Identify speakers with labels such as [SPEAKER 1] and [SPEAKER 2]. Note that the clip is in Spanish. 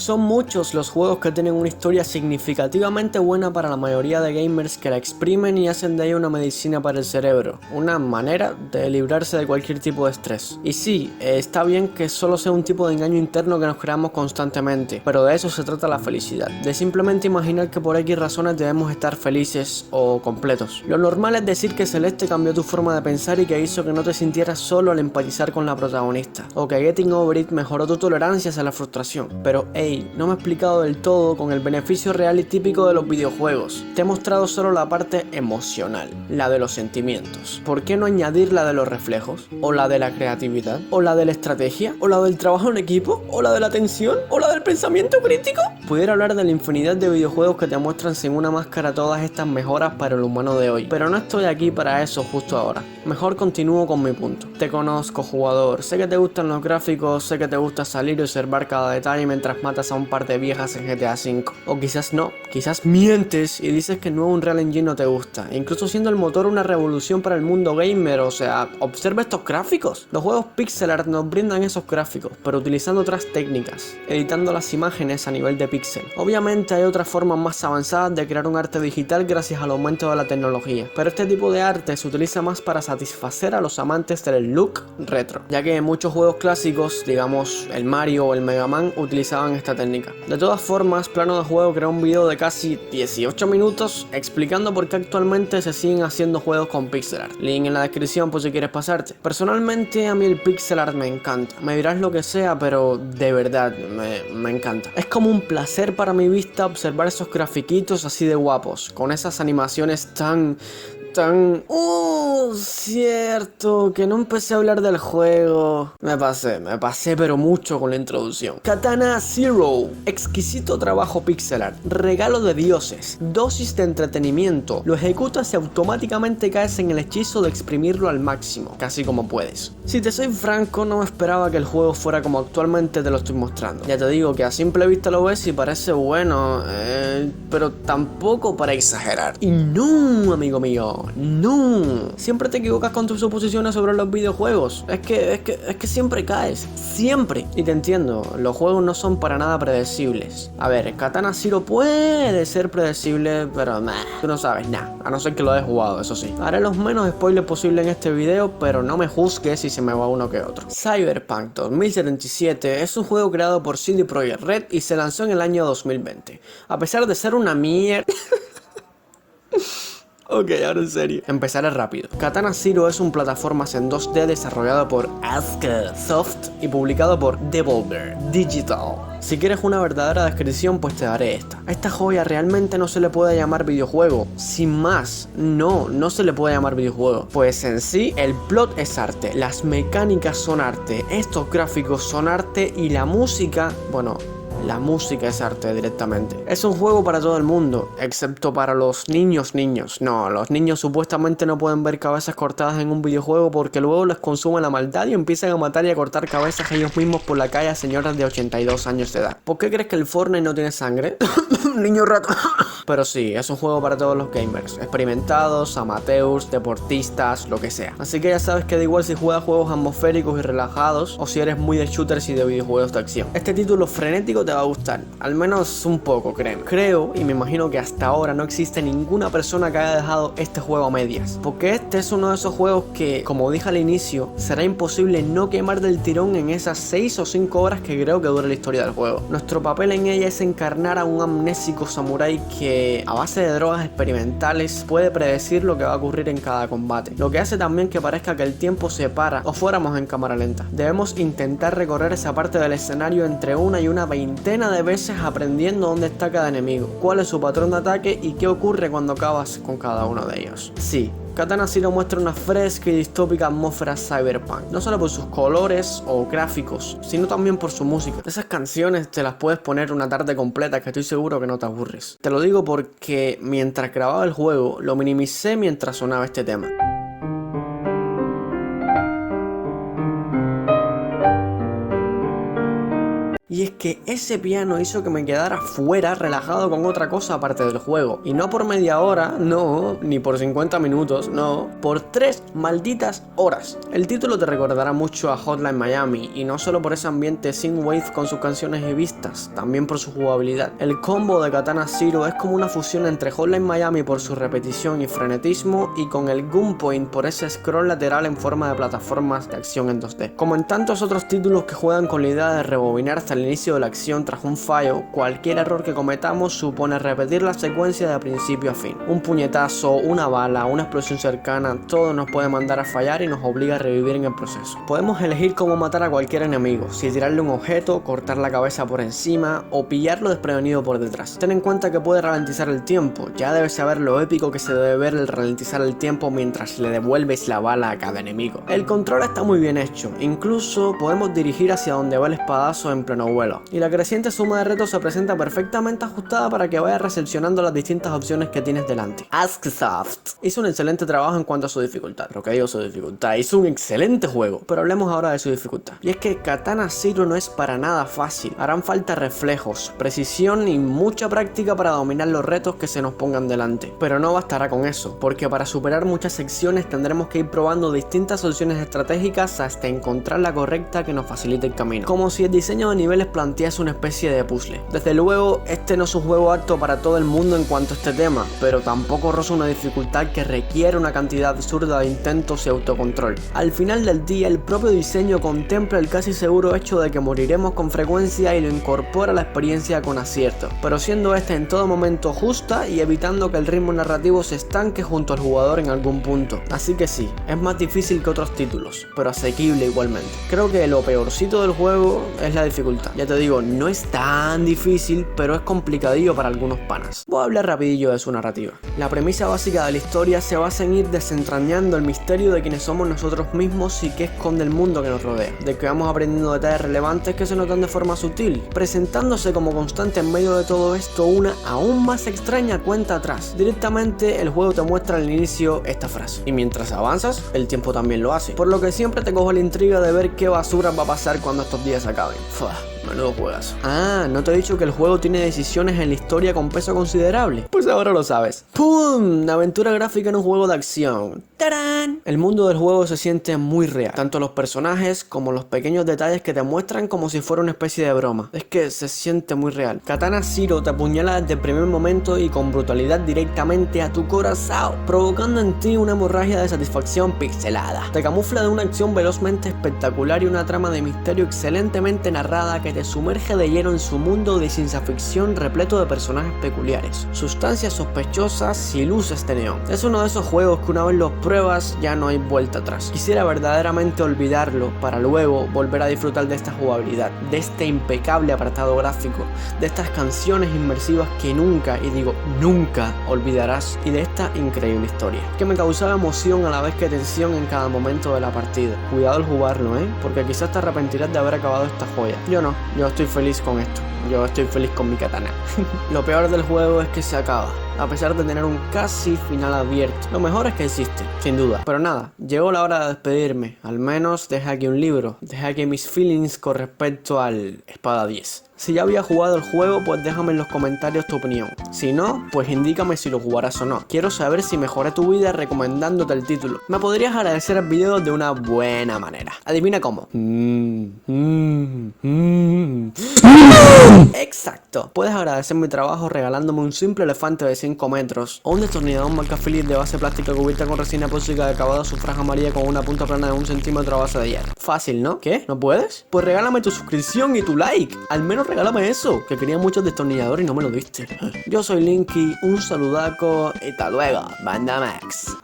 [SPEAKER 1] Son muchos los juegos que tienen una historia significativamente buena para la mayoría de gamers que la exprimen y hacen de ella una medicina para el cerebro, una manera de librarse de cualquier tipo de estrés. Y sí, está bien que solo sea un tipo de engaño interno que nos creamos constantemente, pero de eso se trata la felicidad, de simplemente imaginar que por X razones debemos estar felices o completos. Lo normal es decir que Celeste cambió tu forma de pensar y que hizo que no te sintieras solo al empatizar con la protagonista, o que Getting Over It mejoró tu tolerancia hacia la frustración, pero hey, no me he explicado del todo con el beneficio real y típico de los videojuegos. Te he mostrado solo la parte emocional, la de los sentimientos. ¿Por qué no añadir la de los reflejos? ¿O la de la creatividad? ¿O la de la estrategia? ¿O la del trabajo en equipo? ¿O la de la tensión? ¿O la del pensamiento crítico? Pudiera hablar de la infinidad de videojuegos que te muestran sin una máscara todas estas mejoras para el humano de hoy, pero no estoy aquí para eso justo ahora. Mejor continúo con mi punto. Te conozco, jugador, sé que te gustan los gráficos, sé que te gusta salir y observar cada detalle mientras matas a un par de viejas en GTA V. O quizás no, quizás mientes y dices que el nuevo Unreal Engine no te gusta, incluso siendo el motor una revolución para el mundo gamer. O sea, observa estos gráficos. Los juegos pixel art nos brindan esos gráficos, pero utilizando otras técnicas, editando las imágenes a nivel de pixel. Obviamente hay otras formas más avanzadas de crear un arte digital gracias al aumento de la tecnología, pero este tipo de arte se utiliza más para satisfacer a los amantes del look retro, ya que muchos juegos clásicos, digamos el Mario o el Mega Man, utilizaban esta técnica. De todas formas, Plano de Juego creó un video de casi 18 minutos explicando por qué actualmente se siguen haciendo juegos con pixel art. Link en la descripción por si quieres pasarte. Personalmente a mí el pixel art me encanta. Me dirás lo que sea, pero de verdad me encanta. Es como un placer para mi vista observar esos grafiquitos así de guapos, con esas animaciones tan... cierto, que no empecé a hablar del juego. Me pasé pero mucho con la introducción. Katana Zero, exquisito trabajo pixel art, regalo de dioses, dosis de entretenimiento. Lo ejecutas y automáticamente caes en el hechizo de exprimirlo al máximo, casi como puedes. Si te soy franco, no me esperaba que el juego fuera como actualmente te lo estoy mostrando. Ya te digo que a simple vista lo ves y parece bueno, pero tampoco para exagerar. Y no, amigo mío, no. Siempre te equivocas con tus suposiciones sobre los videojuegos. Es que siempre caes. Siempre. Y te entiendo, los juegos no son para nada predecibles. A ver, Katana Zero puede ser predecible, pero tú no sabes nada. A no ser que lo hayas jugado, eso sí. Haré los menos spoilers posible en este video, pero no me juzgues si se me va uno que otro. Cyberpunk 2077 es un juego creado por CD Projekt Red y se lanzó en el año 2020. A pesar de ser una mierda... Ok, ahora en serio. Empezaré rápido. Katana Zero es un plataformas en 2D desarrollado por Aska Soft y publicado por Devolver Digital. Si quieres una verdadera descripción, pues te daré esta. A esta joya realmente no se le puede llamar videojuego. Sin más, no se le puede llamar videojuego. Pues en sí, el plot es arte, las mecánicas son arte, estos gráficos son arte y la música, bueno... la música es arte directamente. Es un juego para todo el mundo, excepto para los niños. No, los niños supuestamente no pueden ver cabezas cortadas en un videojuego porque luego les consume la maldad y empiezan a matar y a cortar cabezas ellos mismos por la calle a señoras de 82 años de edad. ¿Por qué crees que el Fortnite no tiene sangre? Niño rato. Pero sí, es un juego para todos los gamers, experimentados, amateurs, deportistas, lo que sea. Así que ya sabes que da igual si juegas juegos atmosféricos y relajados o si eres muy de shooters y de videojuegos de acción. Este título frenético te va a gustar, al menos un poco, créeme. Creo y me imagino que hasta ahora no existe ninguna persona que haya dejado este juego a medias, porque este es uno de esos juegos que, como dije al inicio, será imposible no quemar del tirón en esas 6 o 5 horas que creo que dura la historia del juego. Nuestro papel en ella es encarnar a un amnésico samurái que, a base de drogas experimentales, puede predecir lo que va a ocurrir en cada combate, lo que hace también que parezca que el tiempo se para o fuéramos en cámara lenta. Debemos intentar recorrer esa parte del escenario entre una y una veintena de veces aprendiendo dónde está cada enemigo, cuál es su patrón de ataque y qué ocurre cuando acabas con cada uno de ellos. Sí, Katana Zero muestra una fresca y distópica atmósfera cyberpunk, no solo por sus colores o gráficos, sino también por su música. Esas canciones te las puedes poner una tarde completa que estoy seguro que no te aburres. Te lo digo porque mientras grababa el juego, lo minimicé mientras sonaba este tema. Y es que ese piano hizo que me quedara fuera relajado con otra cosa aparte del juego. Y no por media hora, no, ni por 50 minutos, no, por 3 malditas horas. El título te recordará mucho a Hotline Miami, y no solo por ese ambiente synthwave con sus canciones y vistas, también por su jugabilidad. El combo de Katana Zero es como una fusión entre Hotline Miami por su repetición y frenetismo, y con el Gunpoint por ese scroll lateral en forma de plataformas de acción en 2D. Como en tantos otros títulos que juegan con la idea de rebobinar hasta el inicio de la acción tras un fallo, cualquier error que cometamos supone repetir la secuencia de principio a fin. Un puñetazo, una bala, una explosión cercana, todo nos puede mandar a fallar y nos obliga a revivir en el proceso. Podemos elegir cómo matar a cualquier enemigo, si tirarle un objeto, cortar la cabeza por encima o pillarlo desprevenido por detrás. Ten en cuenta que puede ralentizar el tiempo, ya debes saber lo épico que se debe ver el ralentizar el tiempo mientras le devuelves la bala a cada enemigo. El control está muy bien hecho, incluso podemos dirigir hacia donde va el espadazo en pleno vuelo, y la creciente suma de retos se presenta perfectamente ajustada para que vayas recepcionando las distintas opciones que tienes delante. Asksoft hizo un excelente trabajo en cuanto a su dificultad, pero que digo su dificultad, hizo un excelente juego, pero hablemos ahora de su dificultad. Y es que Katana Zero no es para nada fácil, harán falta reflejos, precisión y mucha práctica para dominar los retos que se nos pongan delante, pero no bastará con eso, porque para superar muchas secciones tendremos que ir probando distintas soluciones estratégicas hasta encontrar la correcta que nos facilite el camino, como si el diseño de niveles plantease una especie de puzzle. Desde luego, este no es un juego apto para todo el mundo en cuanto a este tema, pero tampoco roza una dificultad que requiere una cantidad absurda de intentos y autocontrol. Al final del día, el propio diseño contempla el casi seguro hecho de que moriremos con frecuencia y lo incorpora a la experiencia con acierto, pero siendo esta en todo momento justa y evitando que el ritmo narrativo se estanque junto al jugador en algún punto. Así que sí, es más difícil que otros títulos, pero asequible igualmente. Creo que lo peorcito del juego es la dificultad. Ya te digo, no es tan difícil, pero es complicadillo para algunos panas. Voy a hablar rapidillo de su narrativa. La premisa básica de la historia se basa en ir desentrañando el misterio de quiénes somos nosotros mismos y qué esconde el mundo que nos rodea, de que vamos aprendiendo detalles relevantes que se notan de forma sutil, presentándose como constante en medio de todo esto una aún más extraña cuenta atrás. Directamente el juego te muestra al inicio esta frase: y mientras avanzas, el tiempo también lo hace, por lo que siempre te cojo la intriga de ver qué basura va a pasar cuando estos días acaben. Menudo juegazo. Ah, ¿no te he dicho que el juego tiene decisiones en la historia con peso considerable? Pues ahora lo sabes. ¡Pum! Aventura gráfica en un juego de acción. ¡Tarán! El mundo del juego se siente muy real, tanto los personajes como los pequeños detalles que te muestran como si fuera una especie de broma. Es que se siente muy real. Katana Zero te apuñala desde el primer momento y con brutalidad directamente a tu corazón, provocando en ti una hemorragia de satisfacción pixelada. Te camufla de una acción velozmente espectacular y una trama de misterio excelentemente narrada que te sumerge de lleno en su mundo de ciencia ficción repleto de personajes peculiares, sustancias sospechosas y luces de neón. Es uno de esos juegos que una vez los pruebas ya no hay vuelta atrás. Quisiera verdaderamente olvidarlo para luego volver a disfrutar de esta jugabilidad, de este impecable apartado gráfico, de estas canciones inmersivas que nunca, y digo nunca, olvidarás, y de esta increíble historia, que me causaba emoción a la vez que tensión en cada momento de la partida. Cuidado al jugarlo, porque quizás te arrepentirás de haber acabado esta joya. Yo no, yo estoy feliz con esto. Yo estoy feliz con mi katana. Lo peor del juego es que se acaba, a pesar de tener un casi final abierto. Lo mejor es que existe, sin duda. Pero nada, llegó la hora de despedirme. Al menos dejé aquí un libro. Dejé aquí mis feelings con respecto al Espada 10. Si ya había jugado el juego, pues déjame en los comentarios tu opinión. Si no, pues indícame si lo jugarás o no. Quiero saber si mejoré tu vida recomendándote el título. Me podrías agradecer el video de una buena manera. Adivina cómo. Exacto. Puedes agradecer mi trabajo regalándome un simple elefante de 5 metros o un destornillador marca Phillips de base plástica cubierta con resina epóxica de acabado a su franja amarilla con una punta plana de 1 centímetro a base de hierro. Fácil, ¿no? ¿Qué? ¿No puedes? Pues regálame tu suscripción y tu like. Al menos regálame eso, que quería muchos destornilladores y no me lo diste. Yo soy Linky, un saludaco y hasta luego, Banda Max.